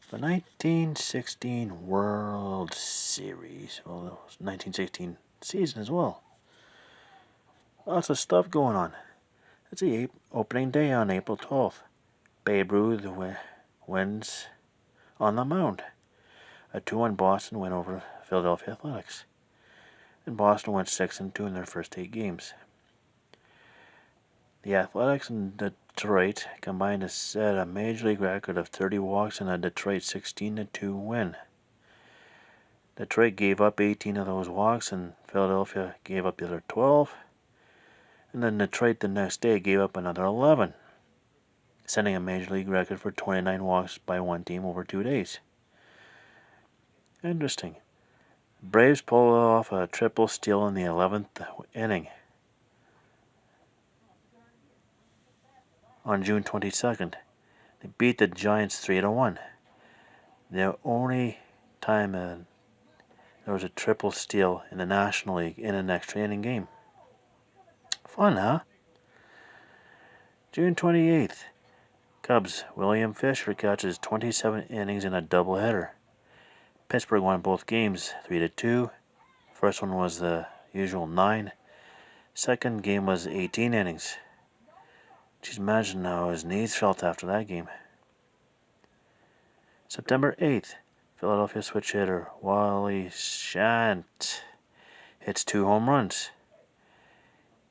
The 1916 World Series. Well, it was 1916 season as well. Lots of stuff going on. It's the opening day on April 12th. Babe Ruth wins on the mound. A 2-1 Boston win over Philadelphia Athletics. And Boston went 6-2 in their first 8 games. The Athletics and Detroit combined to set a Major League record of 30 walks in a Detroit 16-2 win. Detroit gave up 18 of those walks, and Philadelphia gave up the other 12. And then Detroit the next day gave up another 11, setting a Major League record for 29 walks by one team over 2 days. Interesting. Braves pulled off a triple steal in the 11th inning on June 22nd. They beat the Giants 3-1. The only time there was a triple steal in the National League in an extra inning game. Fun, huh? June 28th. Cubs. William Fisher catches 27 innings in a doubleheader. Pittsburgh won both games 3-2. First one was the usual 9. Second game was 18 innings. Just imagine how his knees felt after that game. September 8th. Philadelphia switch hitter Wally Shant hits 2 home runs.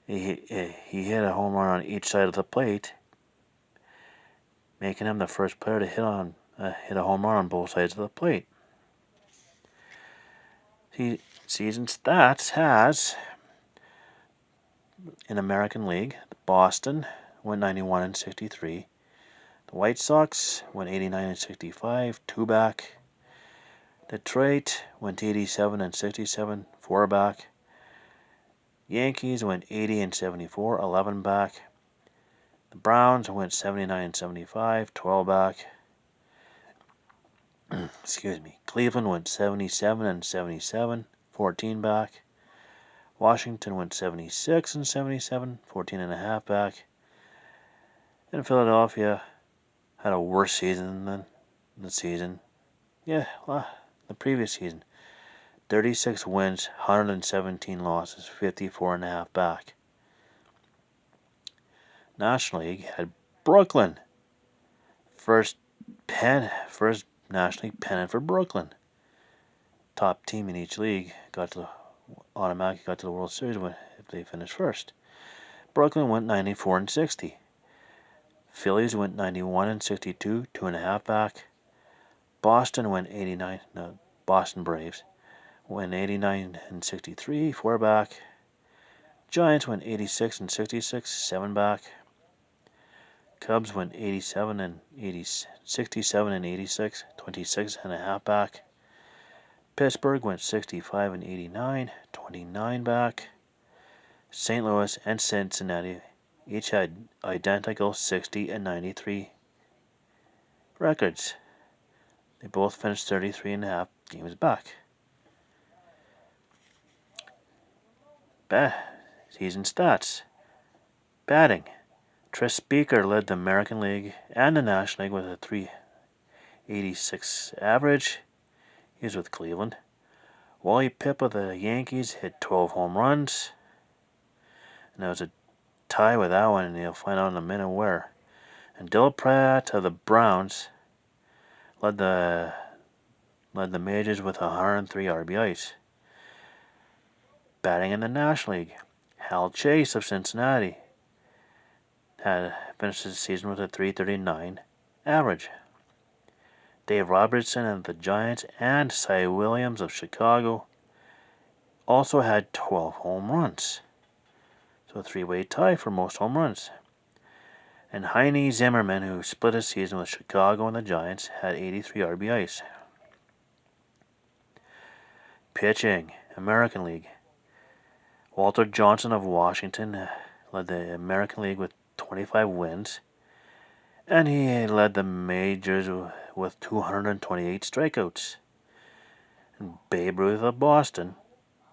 He hit a home run on each side of the plate, making him the first player to hit a home run on both sides of the plate. Season stats has, in American League, Boston went 91-63. The White Sox went 89-65, 2 back. Detroit went 87-67, 4 back. Yankees went 80-74, 11 back. The Browns went 79-75, 12 back. Excuse me. Cleveland went 77-77, 14 back. Washington went 76-77, 14.5 back. And Philadelphia had a worse season than the previous season. 36 wins, 117 losses, 54.5 back. National League had Brooklyn. First National League pennant for Brooklyn. Top team in each league automatically got to the World Series if they finished first. Brooklyn went 94-60. Phillies went 91-62, 2.5 back. Boston went 89. No, Boston Braves went 89-63, 4 back. Giants went 86-66, 7 back. Cubs went 67-86, 26.5 back. Pittsburgh went 65-89, 29 back. St. Louis and Cincinnati each had identical 60-93 records. They both finished 33.5 games back. Season stats. Batting. Tris Speaker led the American League and the National League with a .386 average. He was with Cleveland. Wally Pipp of the Yankees hit 12 home runs. And there was a tie with that one, and you'll find out in a minute where. And Dill Pratt of the Browns led the majors with 103 RBIs. Batting in the National League, Hal Chase of Cincinnati had finished the season with a .339 average. Dave Robertson of the Giants and Cy Williams of Chicago also had 12 home runs. So a 3-way tie for most home runs. And Heine Zimmerman, who split his season with Chicago and the Giants, had 83 RBIs. Pitching, American League. Walter Johnson of Washington led the American League with 25 wins, and he led the majors with 228 strikeouts. And Babe Ruth of Boston,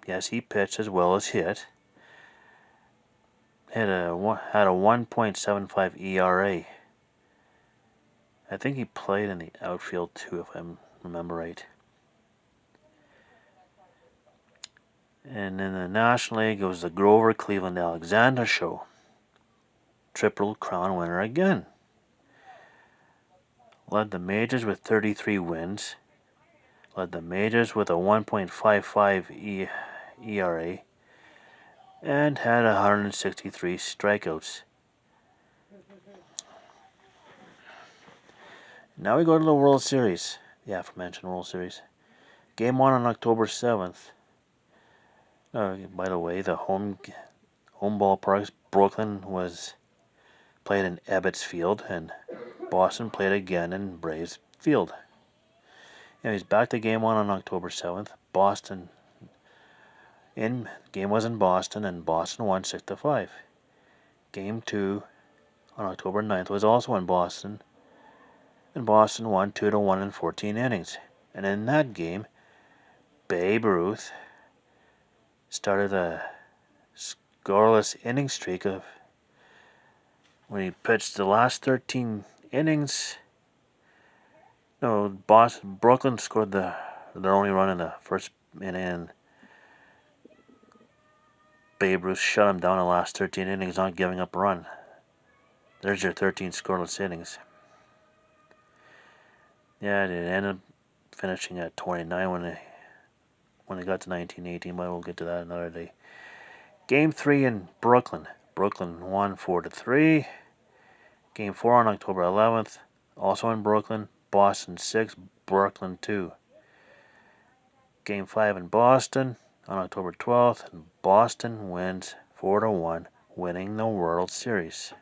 yes, he pitched as well as hit, had a 1.75 ERA I think he played in the outfield too, if I remember right. And in the National League, it was the Grover Cleveland Alexander show. Triple Crown winner again. Led the majors with 33 wins. Led the majors with a 1.55 ERA. And had 163 strikeouts. Now we go to the World Series. The aforementioned World Series. Game 1 on October 7th. By the way, the home ballparks, Brooklyn was played in Ebbets Field, and Boston played again in Braves Field. He's back to Game 1 on October 7th. Game was in Boston, and Boston won 6-5. Game 2 on October 9th was also in Boston, and Boston won 2-1 in 14 innings. And in that game, Babe Ruth started a scoreless inning streak of when he pitched the last 13 innings. No, Brooklyn scored their only run in the first inning, and Babe Ruth shut him down in the last 13 innings, not giving up a run. There's your 13 scoreless innings. Yeah, it ended up finishing at 29 when they got to 1918, but we'll get to that another day. Game 3 in Brooklyn. Brooklyn won 4-3. Game 4 on October 11th, also in Brooklyn. Boston 6, Brooklyn 2. Game 5 in Boston on October 12th, and Boston wins 4-1, winning the World Series.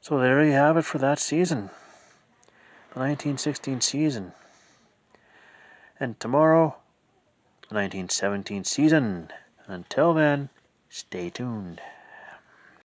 So there you have it for that season, the 1916 season. And tomorrow, the 1917 season. Until then, stay tuned.